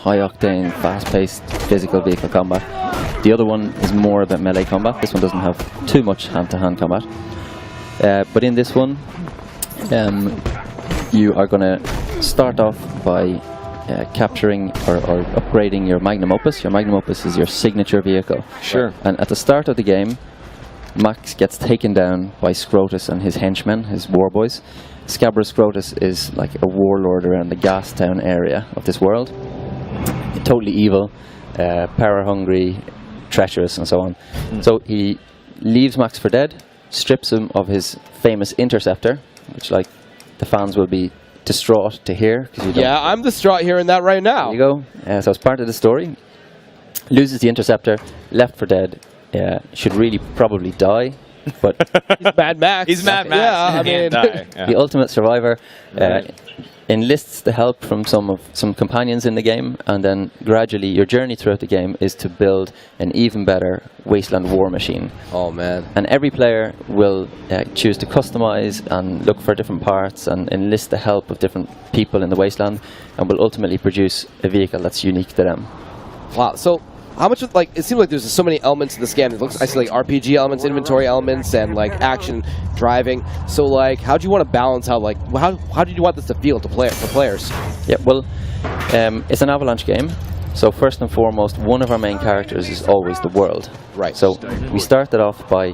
high-octane, fast-paced physical vehicle combat. The other one is more about melee combat. This one doesn't have too much hand-to-hand combat. But in this one, you are going to start off by capturing or upgrading your Magnum Opus. Your Magnum Opus is your signature vehicle. Sure. And at the start of the game, Max gets taken down by Scrotus and his henchmen, his war boys. Scabrous Scrotus is like a warlord around the Gastown area of this world. Totally evil, power-hungry, treacherous, and so on. So he leaves Max for dead, strips him of his famous interceptor, which, like, the fans will be distraught to hear. Yeah, I'm distraught hearing that right now. There you go. So it's part of the story. Loses the interceptor, left for dead. Should really probably die, but he's Mad Max. He's Mad Max. Yeah, I mean, the ultimate survivor enlists the help from some companions in the game, and then gradually your journey throughout the game is to build an even better wasteland war machine. Oh man! And every player will choose to customize and look for different parts and enlist the help of different people in the wasteland, and will ultimately produce a vehicle that's unique to them. Wow. So how much of, like, it seems like there's so many elements in this game. It looks, I see, like, RPG elements, inventory elements, and like action, driving. So like, how do you want to balance how, like, how did you want this to feel to for players? Yeah, well, it's an Avalanche game. So first and foremost, one of our main characters is always the world. Right. So we started off by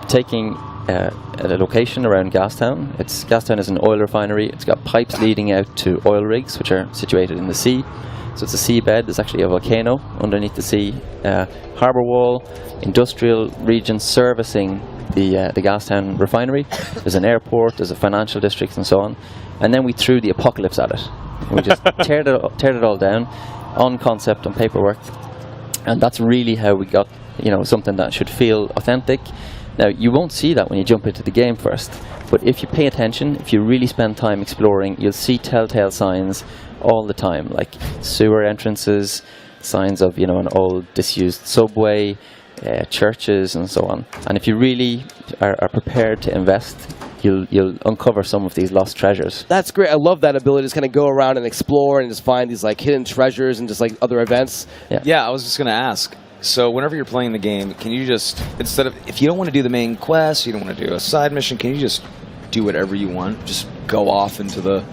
taking a location around Gastown. Gastown is an oil refinery. It's got pipes leading out to oil rigs, which are situated in the sea. So it's a seabed. There's actually a volcano underneath the sea. Harbour wall, industrial region servicing the Gastown refinery. There's an airport, there's a financial district, and so on. And then we threw the apocalypse at it. And we just teared it all down on concept, on paperwork. And that's really how we got, you know, something that should feel authentic. Now, you won't see that when you jump into the game first, but if you pay attention, if you really spend time exploring, you'll see telltale signs all the time, like sewer entrances, signs of, you know, an old disused subway, churches, and so on. And if you really are prepared to invest, you'll uncover some of these lost treasures. That's great. I love that ability to just kind of go around and explore and just find these like hidden treasures and just like other events. Yeah, I was just going to ask. So whenever you're playing the game, can you just, instead of, if you don't want to do the main quest, you don't want to do a side mission, can you just do whatever you want? Just go off into the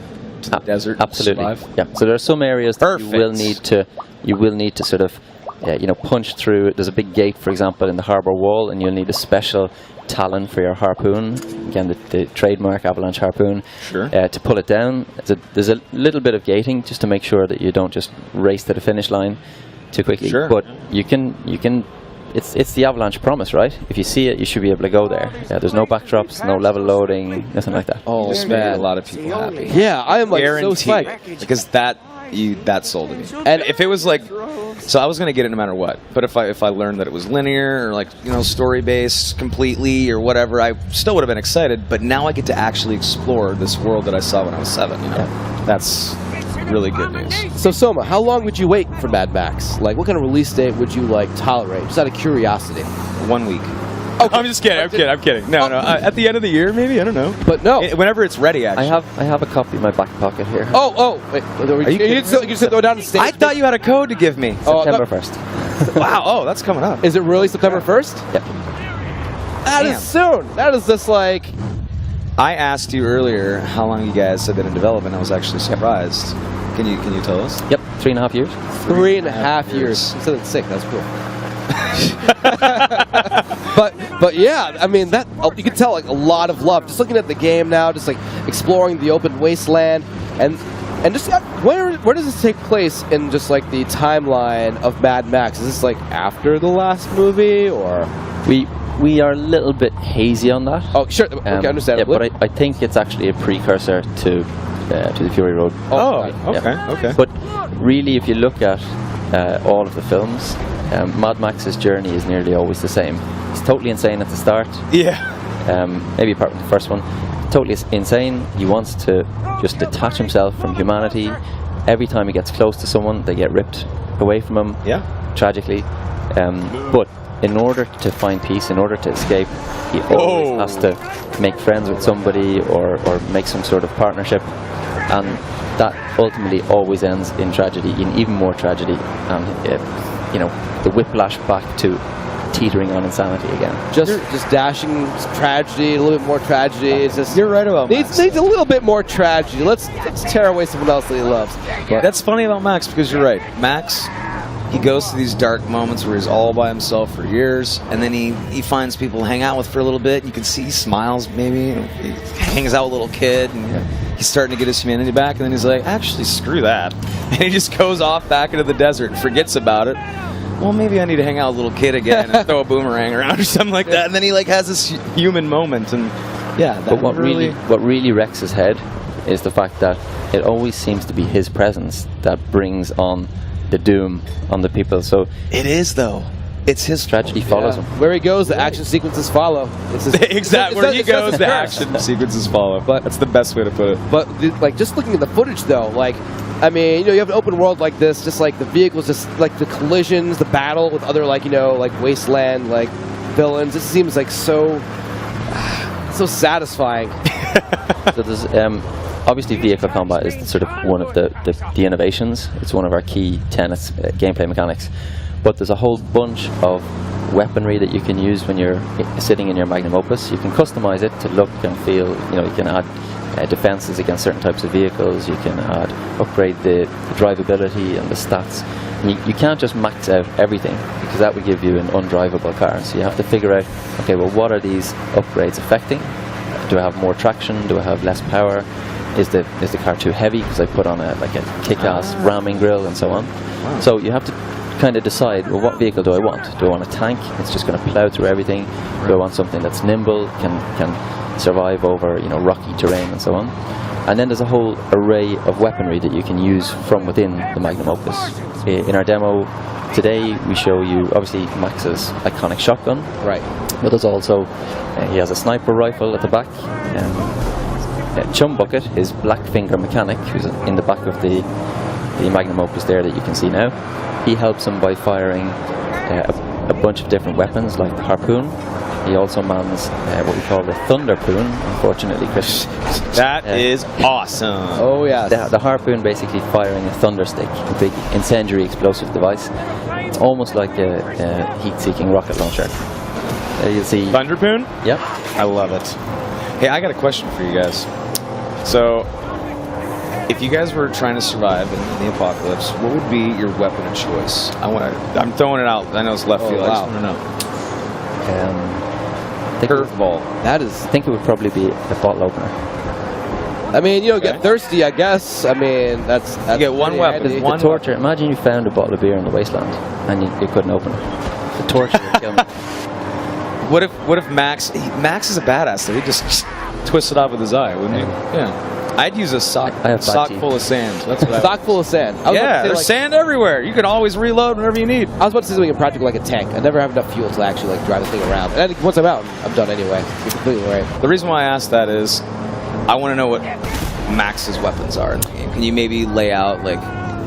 desert. Absolutely. And survive? Yeah. So there are some areas that you will need to sort of you know, punch through. There's a big gate, for example, in the harbour wall, and you'll need a special talon for your harpoon. Again, the trademark Avalanche harpoon. Sure. To pull it down. There's a little bit of gating just to make sure that you don't just race to the finish line too quickly. Sure. But you can. It's the Avalanche promise, right? If you see it, you should be able to go there. Yeah, there's no backdrops, no level loading, nothing like that. Oh, just made a lot of people happy. Yeah, I am like Guaranteed. so psyched. Because that sold me. And if it was like, so I was gonna get it no matter what. But if I learned that it was linear or like, you know, story based completely or whatever, I still would have been excited. But now I get to actually explore this world that I saw when I was 7. You know, that's really good news. So Soma, how long would you wait for Mad Max? Like, what kind of release date would you like tolerate? Just out of curiosity. 1 week. Okay. I'm just kidding. I'm kidding. No. At the end of the year, maybe. I don't know. But no. Whenever it's ready, actually. I have a copy in my back pocket here. Oh. Wait. You just go down the stage. I thought you had a code to give me. September 1st. Wow. Oh, that's coming up. Is it really September 1st? Yep. That is soon. That is just like. I asked you earlier how long you guys had been in development. I was actually surprised. Can you tell us? Yep, 3.5 years. 3.5 years. Instead of 6, that's cool. but yeah, I mean that you can tell like a lot of love. Just looking at the game now, just like exploring the open wasteland, and just where does this take place in just like the timeline of Mad Max? Is this like after the last movie, or we are a little bit hazy on that? Oh, sure. Okay, understandable. Yeah, but I think it's actually a precursor to the Fury Road. Okay. But really, if you look at all of the films, Mad Max's journey is nearly always the same. He's totally insane at the start. Yeah. Maybe apart from the first one. Totally insane. He wants to just detach himself from humanity. Every time he gets close to someone, they get ripped away from him. Yeah. Tragically. But in order to find peace, in order to escape, he always has to make friends with somebody or make some sort of partnership. And that ultimately always ends in tragedy, in even more tragedy, and you know, the whiplash back to teetering on insanity again. Just dashing tragedy, a little bit more tragedy. It's just You're right about needs a little bit more tragedy. Let's tear away someone else that he loves. But That's funny about Max, because you're right. Max, he goes to these dark moments where he's all by himself for years, and then he finds people to hang out with for a little bit. You can see he smiles, maybe. He hangs out with a little kid, and he's starting to get his humanity back, and then he's like, actually, screw that. And he just goes off back into the desert and forgets about it. Well, maybe I need to hang out with a little kid again and throw a boomerang around or something like that. And then he like has this human moment, and yeah. But what really wrecks his head is the fact that it always seems to be his presence that brings on the doom on the people. So it is, though. It's his tragedy follows him. Where he goes, the action sequences follow. Exactly. Where he goes, the action sequences follow. But that's the best way to put it. But like, just looking at the footage, though, like, I mean, you know, you have an open world like this, just like the vehicles, just like the collisions, the battle with other, like, you know, like wasteland, like villains. This seems like so satisfying. So there's obviously vehicle combat is sort of one of the innovations. It's one of our key tenets, gameplay mechanics. But there's a whole bunch of weaponry that you can use when you're sitting in your magnum opus. You can customize it to look and feel. You know, you can add defenses against certain types of vehicles. You can upgrade the drivability and the stats. And you can't just max out everything, because that would give you an undrivable car. So you have to figure out, okay, well, what are these upgrades affecting? Do I have more traction? Do I have less power? Is the car too heavy because I put on a kick-ass ramming grille and so on? Wow. So you have to kind of decide, well, what vehicle do I want? Do I want a tank that's just going to plow through everything? Do I want something that's nimble, can survive over, you know, rocky terrain and so on? And then there's a whole array of weaponry that you can use from within the magnum opus. In our demo today, we show you obviously Max's iconic shotgun. Right. But there's also he has a sniper rifle at the back. Chum Bucket, his Blackfinger mechanic, who's in the back of the magnum opus there that you can see now. He helps him by firing a bunch of different weapons, like the harpoon. He also mans what we call the Thunderpoon, unfortunately, Chris. That is awesome. Oh, yeah. The harpoon basically firing a thunderstick, a big incendiary explosive device. It's almost like a heat-seeking rocket launcher. You'll see... Thunderpoon? Yep. I love it. Hey, I got a question for you guys. So, if you guys were trying to survive in the apocalypse, what would be your weapon of choice? I'm throwing it out. I know it's left field. Wow. I just want to know. Curveball. I think it would probably be a bottle opener. I mean, you know, get thirsty, I guess. I mean, that's you get one weapon. The torture. Imagine you found a bottle of beer in the wasteland and you couldn't open it. The torture would kill me. What if Max is a badass though? He just twists it off with his eye, wouldn't he? Yeah. I'd use a sock full of sand. That's what sock full of sand. There's sand everywhere. You can always reload whenever you need. I was about to say something impractical like a tank. I never have enough fuel to actually drive the thing around. And I think once I'm out, I'm done anyway. You're completely right. The reason why I asked that is I want to know what Max's weapons are in the game. Can you maybe lay out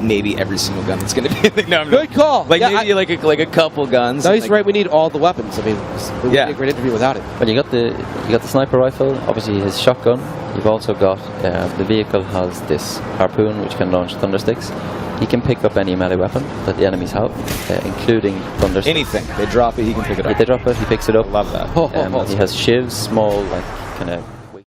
maybe every single gun that's going to be in the game? Good call. Maybe a couple guns. No, he's right. We need all the weapons. I mean, it would be a great interview without it. Well, you got the sniper rifle. Obviously, his shotgun. You've also got the vehicle has this harpoon which can launch thundersticks. He can pick up any melee weapon that the enemies have, including thundersticks. Anything they drop it, he can pick it up. They drop it, he picks it up. Love that. He has shivs, small kind of